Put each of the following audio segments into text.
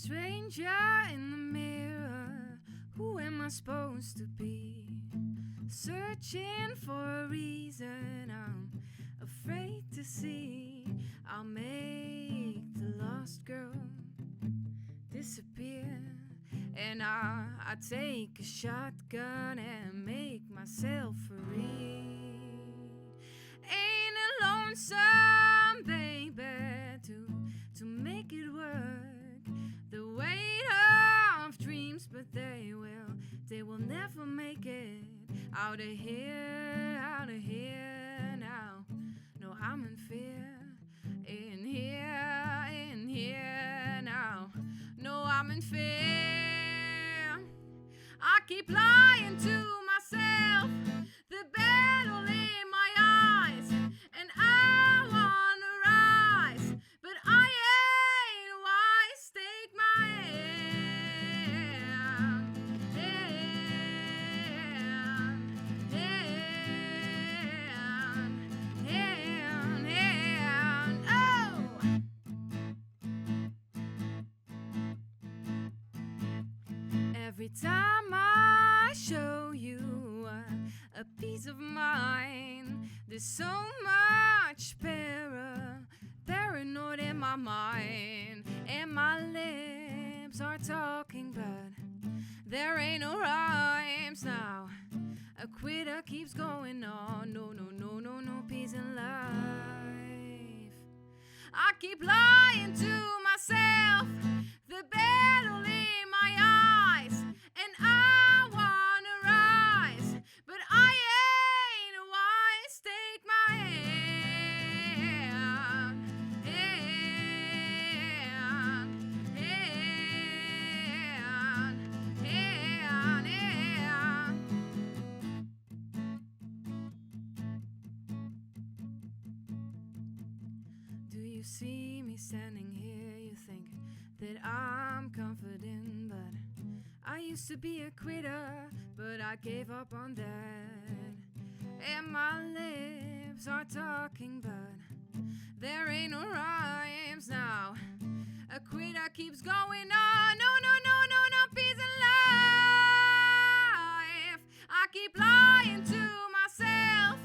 Stranger in the mirror, who am I supposed to be? Searching for a reason I'm afraid to see. I'll make the lost girl disappear, and I take a shotgun and make myself free. Ain't it lonesome, baby, to make it work? The weight of dreams, but they will never make it out of here now. No, I'm in fear, in here now. No, I'm in fear. I keep lying to myself, the battle in my eyes, and I wanna rise, but I ain't wise. Take my hand, oh! Every time I show you a piece of mine, there's so much paranoid in my mind, and my lips are talking, but there ain't no rhymes now. A quitter keeps going on. No peace in life. I keep lying to myself, the battle in my eyes, and I wanna rise, but I ain't wise. Take my hand, Do you see me standing here? You think that I'm confident, but I used to be a quitter, but I gave up on that. And my lips are talking, but there ain't no rhymes now. A quitter keeps going on. No peace in life. I keep lying to myself,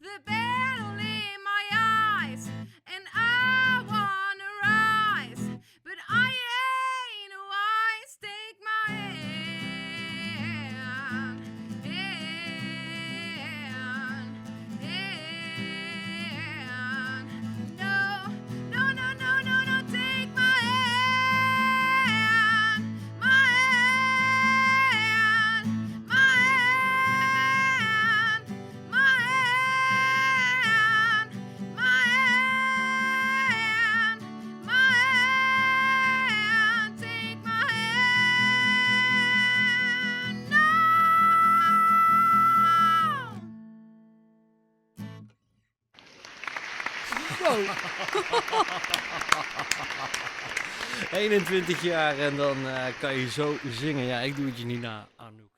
the battle in my eyes, and I wanna rise, but I ain't wise. Take my hand, no, take my hand, take my hand, no! 21 jaar en dan kan je zo zingen. Ja, ik doe het je niet na, Anouk.